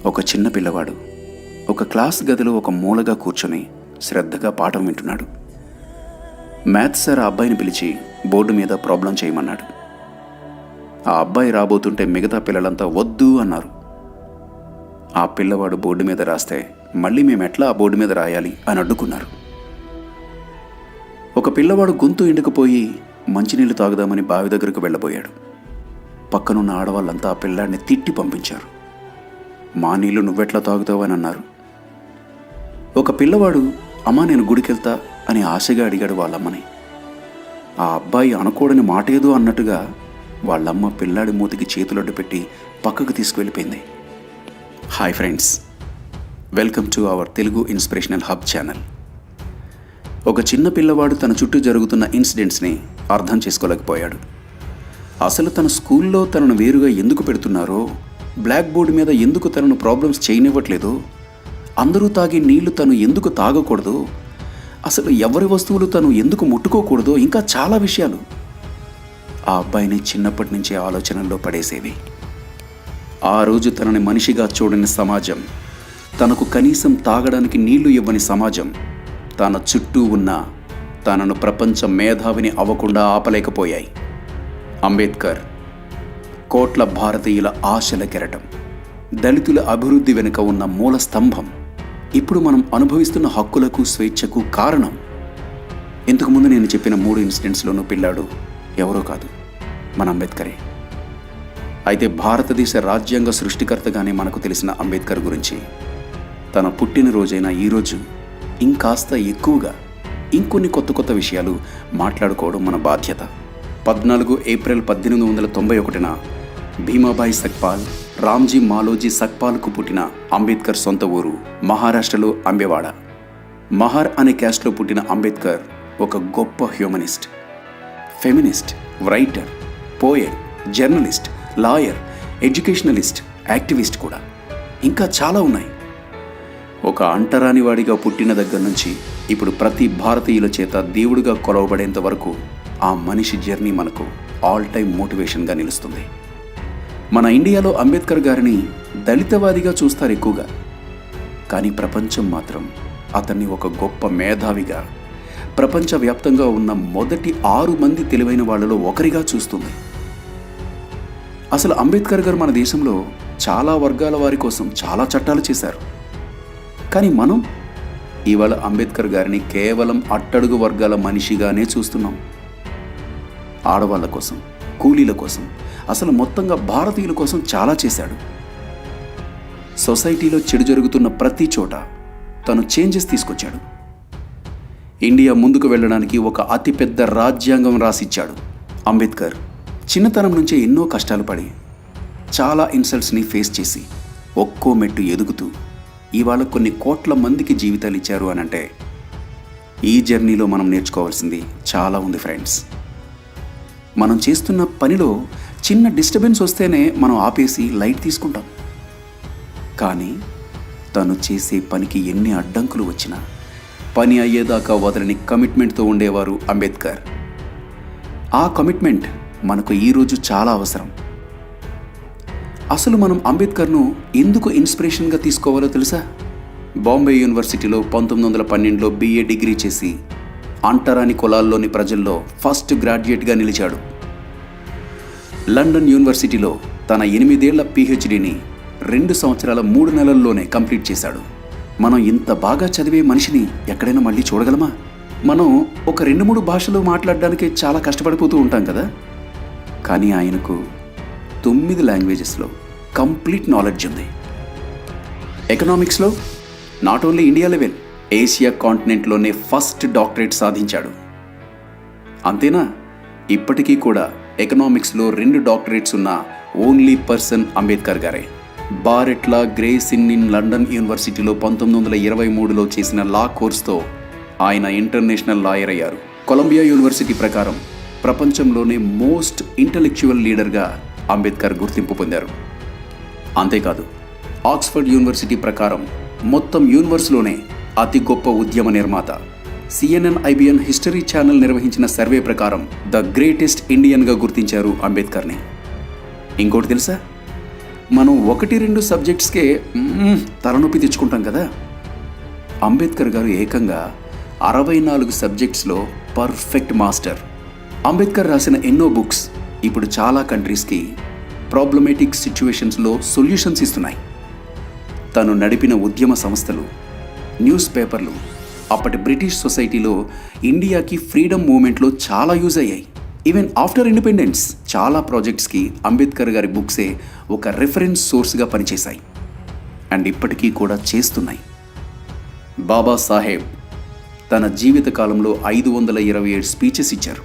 ఒక చిన్న పిల్లవాడు ఒక క్లాస్ గదిలో ఒక మూలగా కూర్చొని శ్రద్ధగా పాఠం వింటున్నాడు. మ్యాథ్స్ సార్ ఆ అబ్బాయిని పిలిచి బోర్డు మీద ప్రాబ్లం చేయమన్నాడు. ఆ అబ్బాయి రాబోతుంటే మిగతా పిల్లలంతా వద్దు అన్నారు. ఆ పిల్లవాడు బోర్డు మీద రాస్తే మళ్ళీ మేమెట్లా ఆ బోర్డు మీద రాయాలి అని అడ్డుకున్నారు. ఒక పిల్లవాడు గొంతు ఎండుకుపోయి మంచినీళ్లు తాగుదామని బావి దగ్గరకు వెళ్ళబోయాడు. పక్కనున్న ఆడవాళ్ళంతా ఆ పిల్లాడిని తిట్టి పంపించారు. మా నీళ్లు నువ్వెట్లా తాగుతావు అని అన్నారు. ఒక పిల్లవాడు అమ్మా నేను గుడికెళ్తా అని ఆశగా అడిగాడు వాళ్ళమ్మని. ఆ అబ్బాయి అనకూడని మాట ఏదో అన్నట్టుగా వాళ్ళమ్మ పిల్లాడి మూతికి చేతులడ్డు పెట్టి పక్కకు తీసుకువెళ్ళిపోయింది. Hi friends, welcome to our Telugu inspirational hub channel. ఒక చిన్న పిల్లవాడు తన చుట్టూ జరుగుతున్న ఇన్సిడెంట్స్ని అర్థం చేసుకోలేకపోయాడు. అసలు తన స్కూల్లో తనను వేరుగా ఎందుకు పెడుతున్నారో, బ్లాక్ బోర్డు మీద ఎందుకు తనను ప్రాబ్లమ్స్ చేయనివ్వట్లేదో, అందరూ తాగే నీళ్లు తను ఎందుకు తాగకూడదు, అసలు ఎవరి వస్తువులు తను ఎందుకు ముట్టుకోకూడదో, ఇంకా చాలా విషయాలు ఆ అబ్బాయిని చిన్నప్పటి నుంచే ఆలోచనల్లో పడేసేవి. ఆ రోజు తనని మనిషిగా చూడని సమాజం, తనకు కనీసం తాగడానికి నీళ్లు ఇవ్వని సమాజం తన చుట్టూ ఉన్న తనను ప్రపంచ మేధావిని అవ్వకుండా ఆపలేకపోయాయి. అంబేద్కర్ కోట్ల భారతీయుల ఆశల కెరటం, దళితుల అభివృద్ధి వెనుక ఉన్న మూల స్తంభం, ఇప్పుడు మనం అనుభవిస్తున్న హక్కులకు స్వేచ్ఛకు కారణం. ఇంతకుముందు నేను చెప్పిన 3 ఇన్సిడెంట్స్లోనూ పిల్లాడు ఎవరో కాదు, మన అంబేద్కరే. అయితే భారతదేశ రాజ్యాంగ సృష్టికర్తగానే మనకు తెలిసిన అంబేద్కర్ గురించి తన పుట్టినరోజైన ఈరోజు ఇంకాస్త ఎక్కువగా ఇంకొన్ని కొత్త విషయాలు మాట్లాడుకోవడం మన బాధ్యత. 14 ఏప్రిల్ 1891న భీమాబాయి సక్పాల్, రామ్జీ మాలోజీ సక్పాల్కు పుట్టిన అంబేద్కర్ సొంత ఊరు మహారాష్ట్రలో అంబేవాడ. మహార్ అనే క్యాస్ట్లో పుట్టిన అంబేద్కర్ ఒక గొప్ప humanist, feminist, writer, poet, journalist, lawyer, educationalist, activist కూడా. ఇంకా చాలా ఉన్నాయి. ఒక అంటరాని వాడిగా పుట్టిన దగ్గర నుంచి ఇప్పుడు ప్రతి భారతీయుల చేత దేవుడిగా కొలవబడేంత వరకు ఆ మనిషి జర్నీ మనకు ఆల్ టైమ్ మోటివేషన్గా నిలుస్తుంది. మన ఇండియాలో అంబేద్కర్ గారిని దళితవాదిగా చూస్తారు ఎక్కువగా, కానీ ప్రపంచం మాత్రం అతన్ని ఒక గొప్ప మేధావిగా, ప్రపంచవ్యాప్తంగా ఉన్న మొదటి 6 మంది తెలివైన వాళ్ళలో ఒకరిగా చూస్తుంది. అసలు అంబేద్కర్ గారు మన దేశంలో చాలా వర్గాల వారి కోసం చాలా చట్టాలు చేశారు. కానీ మనం ఇవాళ అంబేద్కర్ గారిని కేవలం అట్టడుగు వర్గాల మనిషిగానే చూస్తున్నాం. ఆడవాళ్ళ కోసం, కూలీల కోసం, అసలు మొత్తంగా భారతీయుల కోసం చాలా చేశాడు. సొసైటీలో చెడు జరుగుతున్న ప్రతి చోట తను చేంజెస్ తీసుకొచ్చాడు. ఇండియా ముందుకు వెళ్ళడానికి ఒక అతిపెద్ద రాజ్యాంగం రాసిచ్చాడు. అంబేద్కర్ చిన్నతనం నుంచే ఎన్నో కష్టాలు పడి, చాలా ఇన్సల్ట్స్ని ఫేస్ చేసి, ఒక్కో మెట్టు ఎదుగుతూ ఇవాళ కొన్ని కోట్ల మందికి జీవితాలు ఇచ్చారు అనంటే ఈ జర్నీలో మనం నేర్చుకోవాల్సింది చాలా ఉంది ఫ్రెండ్స్. మనం చేస్తున్న పనిలో చిన్న డిస్టర్బెన్స్ వస్తేనే మనం ఆపేసి లైట్ తీసుకుంటాం. కానీ తను చేసే పనికి ఎన్ని అడ్డంకులు వచ్చినా పని అయ్యేదాకా వదలని కమిట్మెంట్తో ఉండేవారు అంబేద్కర్. ఆ కమిట్మెంట్ మనకు ఈరోజు చాలా అవసరం. అసలు మనం అంబేద్కర్ను ఎందుకు ఇన్స్పిరేషన్గా తీసుకోవాలో తెలుసా? బాంబే యూనివర్సిటీలో 1912లో BA డిగ్రీ చేసి అంటరాని కులాల్లోని ప్రజల్లో ఫస్ట్ గ్రాడ్యుయేట్గా నిలిచాడు. లండన్ యూనివర్సిటీలో తన 8 ఏళ్ల PhDని 2 సంవత్సరాల 3 నెలల్లోనే కంప్లీట్ చేశాడు. మనం ఇంత బాగా చదివే మనిషిని ఎక్కడైనా మళ్ళీ చూడగలమా? మనం ఒక 2-3 భాషలు మాట్లాడడానికి చాలా కష్టపడిపోతూ ఉంటాం కదా. కానీ ఆయనకు 9 లాంగ్వేజెస్లో కంప్లీట్ నాలెడ్జ్ ఉంది. ఎకనామిక్స్లో not only India level, Asia కాంటినెంట్లోనే ఫస్ట్ డాక్టరేట్ సాధించాడు. అంతేనా, ఇప్పటికీ కూడా ఎకనామిక్స్లో 2 డాక్టరేట్స్ ఉన్న ఓన్లీ పర్సన్ అంబేద్కర్ గారే. బారెట్లా గ్రేస్ ఇన్ లండన్ యూనివర్సిటీలో 1923లో చేసిన లా కోర్స్తో ఆయన ఇంటర్నేషనల్ లాయర్ అయ్యారు. కొలంబియా యూనివర్సిటీ ప్రకారం ప్రపంచంలోనే మోస్ట్ ఇంటలెక్చువల్ లీడర్గా అంబేద్కర్ గుర్తింపు పొందారు. అంతేకాదు, ఆక్స్ఫర్డ్ యూనివర్సిటీ ప్రకారం మొత్తం యూనివర్స్లోనే అతి గొప్ప ఉద్యమ నిర్మాత. CNN IBN హిస్టరీ ఛానల్ నిర్వహించిన సర్వే ప్రకారం ద గ్రేటెస్ట్ ఇండియన్గా గుర్తించారు అంబేద్కర్ని. ఇంకోటి తెలుసా, మనం 1-2 సబ్జెక్ట్స్కే తలనొప్పి తెచ్చుకుంటాం కదా. అంబేద్కర్ గారు ఏకంగా 64 సబ్జెక్ట్స్లో పర్ఫెక్ట్ మాస్టర్. అంబేద్కర్ రాసిన ఎన్నో బుక్స్ ఇప్పుడు చాలా కంట్రీస్కి ప్రాబ్లమేటిక్ సిచ్యువేషన్స్లో సొల్యూషన్స్ ఇస్తున్నాయి. తను నడిపిన ఉద్యమ సంస్థలు, న్యూస్ పేపర్లు అప్పటి బ్రిటిష్ సొసైటీలో ఇండియాకి ఫ్రీడమ్ మూవ్మెంట్లో చాలా యూజ్ అయ్యాయి. ఈవెన్ ఆఫ్టర్ ఇండిపెండెన్స్ చాలా ప్రాజెక్ట్స్కి అంబేద్కర్ గారి బుక్సే ఒక రెఫరెన్స్ సోర్స్గా పనిచేశాయి అండ్ ఇప్పటికీ కూడా చేస్తున్నాయి. బాబాసాహెబ్ తన జీవిత కాలంలో 527 స్పీచెస్ ఇచ్చారు.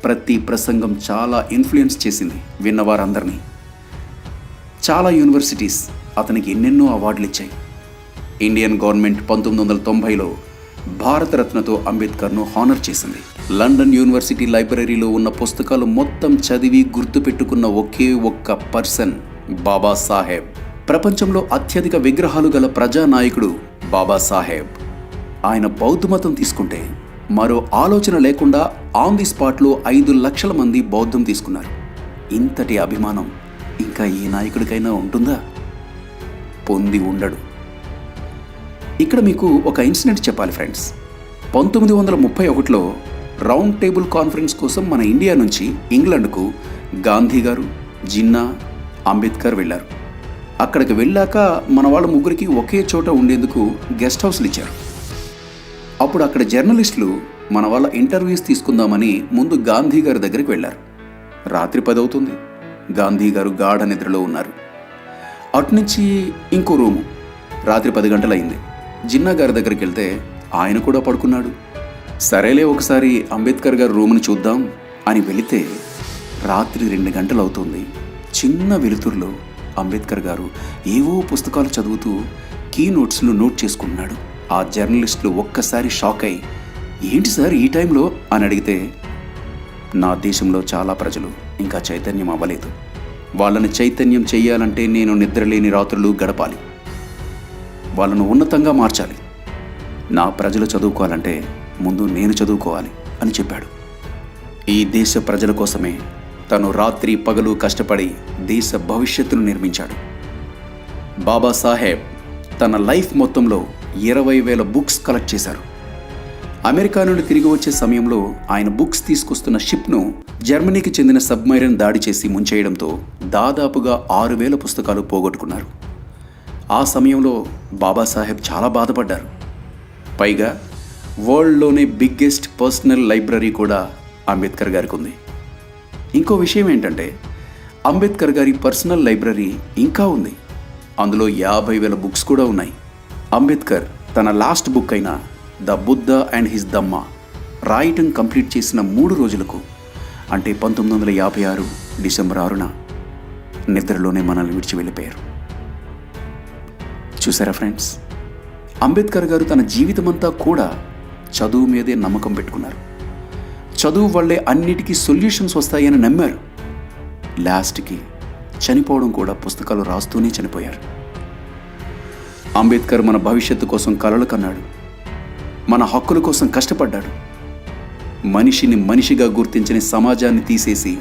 ప్రతి ప్రసంగం చాలా ఇన్ఫ్లుయెన్స్ చేసింది విన్నవారందరినీ. చాలా యూనివర్సిటీస్ అతనికి ఎన్నెన్నో అవార్డులు ఇచ్చాయి. ఇండియన్ గవర్నమెంట్ 1990లో భారతరత్నతో అంబేద్కర్ను హానర్ చేసింది. లండన్ యూనివర్సిటీ లైబ్రరీలో ఉన్న పుస్తకాలు మొత్తం చదివి గుర్తుపెట్టుకున్న ఒకే ఒక్క పర్సన్ బాబాసాహెబ్. ప్రపంచంలో అత్యధిక విగ్రహాలు గల ప్రజానాయకుడు బాబాసాహెబ్. ఆయన బౌద్ధ మతం తీసుకుంటే మరో ఆలోచన లేకుండా ఆన్ ది స్పాట్లో 5 లక్షల మంది బౌద్ధం తీసుకున్నారు. ఇంతటి అభిమానం ఇంకా ఏ నాయకుడికైనా ఉంటుందా? పొంది ఉండడు. ఇక్కడ మీకు ఒక ఇన్సిడెంట్ చెప్పాలి ఫ్రెండ్స్. 1931లో రౌండ్ టేబుల్ కాన్ఫరెన్స్ కోసం మన ఇండియా నుంచి ఇంగ్లాండ్కు గాంధీ గారు, జిన్నా, అంబేద్కర్ వెళ్ళారు. అక్కడికి వెళ్ళాక మన వాళ్ళ ముగ్గురికి ఒకే చోట ఉండేందుకు గెస్ట్ హౌస్లు ఇచ్చారు. అప్పుడు అక్కడ జర్నలిస్టులు మన వాళ్ళ ఇంటర్వ్యూస్ తీసుకుందామని ముందు గాంధీ గారి దగ్గరికి వెళ్ళారు. రాత్రి 10 అవుతుంది. గాంధీ గారు గాఢ నిద్రలో ఉన్నారు. అటునుంచి ఇంకో రూము. రాత్రి 10 గంటలయింది. జిన్నా గారి దగ్గరికి వెళ్తే ఆయన కూడా పడుకున్నాడు. సరేలే ఒకసారి అంబేద్కర్ గారి రూమ్ని చూద్దాం అని వెళితే రాత్రి 2 గంటలు అవుతుంది. చిన్న వెలుతురులో అంబేద్కర్ గారు ఏవో పుస్తకాలు చదువుతూ కీ నోట్స్లు నోట్ చేసుకుంటున్నాడు. ఆ జర్నలిస్టులు ఒక్కసారి షాక్ అయి, ఏంటి సార్ ఈ టైంలో అని అడిగితే, నా దేశంలో చాలా ప్రజలు ఇంకా చైతన్యం అవ్వలేదు. వాళ్ళని చైతన్యం చెయ్యాలంటే నేను నిద్రలేని రాత్రులు గడపాలి. వాళ్ళను ఉన్నతంగా మార్చాలి. నా ప్రజలు చదువుకోవాలంటే ముందు నేను చదువుకోవాలి అని చెప్పాడు. ఈ దేశ ప్రజల కోసమే తను రాత్రి పగలు కష్టపడి దేశ భవిష్యత్తును నిర్మించాడు. బాబాసాహెబ్ తన లైఫ్ మొత్తంలో 20,000 బుక్స్ కలెక్ట్ చేశారు. అమెరికా నుండి తిరిగి వచ్చే సమయంలో ఆయన బుక్స్ తీసుకొస్తున్న షిప్ను జర్మనీకి చెందిన సబ్మెరైన్ దాడి చేసి ముంచేయడంతో దాదాపుగా 6,000 పుస్తకాలు పోగొట్టుకున్నారు. ఆ సమయంలో బాబాసాహెబ్ చాలా బాధపడ్డారు. పైగా వరల్డ్లోనే బిగ్గెస్ట్ పర్సనల్ లైబ్రరీ కూడా అంబేద్కర్ గారికి ఉంది. ఇంకో విషయం ఏంటంటే అంబేద్కర్ గారి పర్సనల్ లైబ్రరీ ఇంకా ఉంది. అందులో 50,000 బుక్స్ కూడా ఉన్నాయి. అంబేద్కర్ తన లాస్ట్ బుక్ అయిన the Buddha and his Dhamma రాయటం కంప్లీట్ చేసిన 3 రోజులకు, అంటే 1956 డిసెంబర్ 6న నిద్రలోనే మనల్ని విడిచి వెళ్ళిపోయారు. చూసారా ఫ్రెండ్స్, అంబేద్కర్ గారు తన జీవితమంతా కూడా చదువు మీదే నమ్మకం పెట్టుకున్నారు. చదువు వల్లే అన్నిటికీ సొల్యూషన్స్ వస్తాయని నమ్మారు. లాస్ట్కి చనిపోవడం కూడా పుస్తకాలు రాస్తూనే చనిపోయారు. అంబేద్కర్ మన భవిష్యత్తు కోసం కలలు కన్నాడు. మన హక్కుల కోసం కష్టపడ్డాడు. మనిషిని మనిషిగా గుర్తించని సమాజాన్ని తీసేసి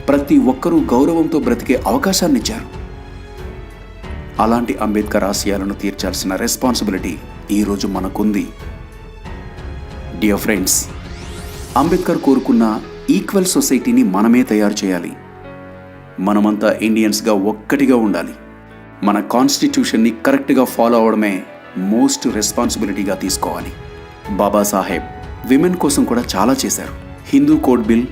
ప్రతి ఒక్కరూ గౌరవంతో బ్రతికే అవకాశాన్ని ఇచ్చారు. అలాంటి అంబేద్కర్ ఆశయాలను తీర్చాల్సిన రెస్పాన్సిబిలిటీ ఈరోజు మనకుంది. డియర్ ఫ్రెండ్స్, అంబేద్కర్ కోరుకున్న ఈక్వల్ సొసైటీని మనమే తయారు చేయాలి. మనమంతా ఇండియన్స్గా ఒక్కటిగా ఉండాలి. మన కాన్స్టిట్యూషన్ని కరెక్ట్గా ఫాలో అవడమే మోస్ట్ రెస్పాన్సిబిలిటీగా తీసుకోవాలి. బాబాసాహెబ్ విమెన్ కోసం కూడా చాలా చేశారు. Hindu code bill,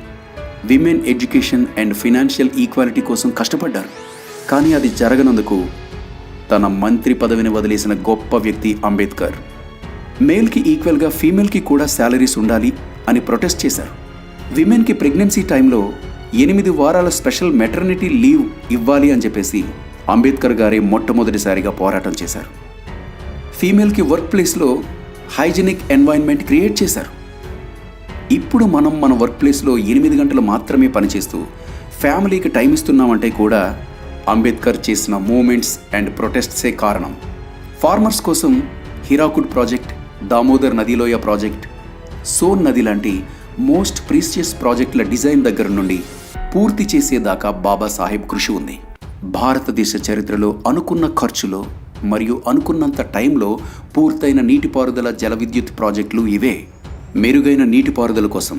women education and financial equality కోసం కష్టపడ్డారు. కానీ అది జరగనందుకు తన మంత్రి పదవిని వదిలేసిన గొప్ప వ్యక్తి అంబేద్కర్. మేల్కి ఈక్వల్గా ఫీమేల్కి కూడా శాలరీస్ ఉండాలి అని ప్రొటెస్ట్ చేశారు. విమెన్కి ప్రెగ్నెన్సీ టైంలో 8 వారాల స్పెషల్ మెటర్నిటీ లీవ్ ఇవ్వాలి అని చెప్పేసి అంబేద్కర్ గారే మొట్టమొదటిసారిగా పోరాటం చేశారు. ఫీమేల్కి వర్క్ ప్లేస్లో హైజీనిక్ ఎన్వైరన్మెంట్ క్రియేట్ చేశారు. ఇప్పుడు మనం మన వర్క్ ప్లేస్లో 8 గంటలు మాత్రమే పనిచేస్తూ ఫ్యామిలీకి టైం ఇస్తున్నామంటే కూడా అంబేద్కర్ చేసిన మూమెంట్స్ అండ్ ప్రొటెస్ట్సే కారణం. ఫార్మర్స్ కోసం హీరాకుడ్ ప్రాజెక్ట్, దామోదర్ నదిలోయ ప్రాజెక్ట్, సోన్ నది లాంటి మోస్ట్ ప్రీసియస్ ప్రాజెక్టుల డిజైన్ దగ్గర నుండి పూర్తి చేసేదాకా బాబాసాహెబ్ కృషి ఉంది. భారతదేశ చరిత్రలో అనుకున్న ఖర్చులో మరియు అనుకున్నంత టైంలో పూర్తయిన నీటిపారుదల జల విద్యుత్ ప్రాజెక్టులు ఇవే. మెరుగైన నీటిపారుదల కోసం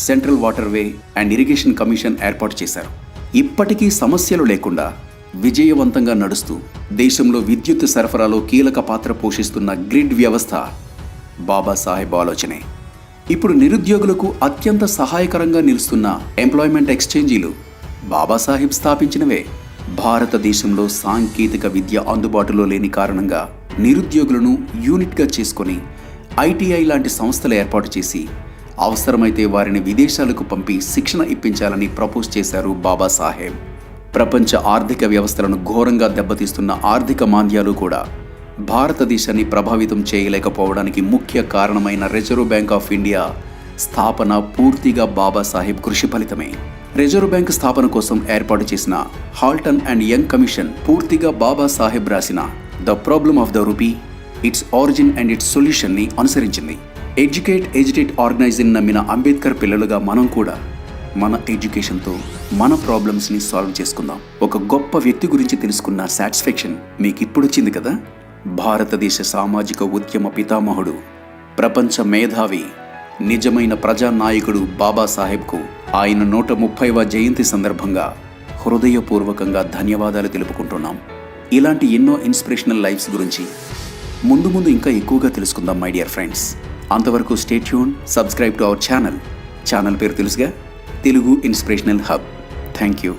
central waterway and irrigation commission ఏర్పాటు చేశారు. ఇప్పటికీ సమస్యలు లేకుండా విజయవంతంగా నడుస్తూ దేశంలో విద్యుత్ సరఫరాలో కీలక పాత్ర పోషిస్తున్న గ్రిడ్ వ్యవస్థ బాబాసాహెబ్ ఆలోచనే. ఇప్పుడు నిరుద్యోగులకు అత్యంత సహాయకరంగా నిలుస్తున్న ఎంప్లాయ్మెంట్ ఎక్స్చేంజీలు బాబాసాహెబ్ స్థాపించినవే. భారతదేశంలో సాంకేతిక విద్య అందుబాటులో లేని కారణంగా నిరుద్యోగులను యూనిట్గా చేసుకొని ఐటీఐ లాంటి సంస్థలు ఏర్పాటు చేసి అవసరమైతే వారిని విదేశాలకు పంపి శిక్షణ ఇప్పించాలని ప్రపోజ్ చేశారు బాబాసాహెబ్. ప్రపంచ ఆర్థిక వ్యవస్థలను ఘోరంగా దెబ్బతీస్తున్న ఆర్థిక మాంద్యాలు కూడా భారతదేశాన్ని ప్రభావితం చేయలేకపోవడానికి ముఖ్య కారణమైన రిజర్వ్ బ్యాంక్ ఆఫ్ ఇండియా స్థాపన పూర్తిగా బాబాసాహెబ్ కృషి ఫలితమే. రిజర్వ్ బ్యాంక్ స్థాపన కోసం ఏర్పాటు చేసిన హాల్టన్ అండ్ యంగ్ కమిషన్ పూర్తిగా బాబాసాహెబ్ రాసిన the problem of the rupee, its origin and its సొల్యూషన్ని అనుసరించింది. ఎడ్యుకేట్ ఆర్గనైజింగ్ నమ్మిన అంబేద్కర్ పిల్లలుగా మనం కూడా మన ఎడ్యుకేషన్తో మన ప్రాబ్లమ్స్ని సాల్వ్ చేసుకుందాం. ఒక గొప్ప వ్యక్తి గురించి తెలుసుకున్న సాటిస్ఫాక్షన్ మీకు ఇప్పుడు వచ్చింది కదా. భారతదేశ సామాజిక ఉద్యమ పితామహుడు, ప్రపంచ మేధావి, నిజమైన ప్రజానాయకుడు బాబాసాహెబ్కు ఆయన 130వ జయంతి సందర్భంగా హృదయపూర్వకంగా ధన్యవాదాలు తెలుపుకుంటున్నాం. ఇలాంటి ఎన్నో ఇన్స్పిరేషనల్ లైఫ్స్ గురించి ముందు ఇంకా ఎక్కువగా తెలుసుకుందాం మై డియర్ ఫ్రెండ్స్. అంతవరకు stay tune, subscribe to our channel పేరు తెలుసుగా, Telugu inspirational hub. Thank you.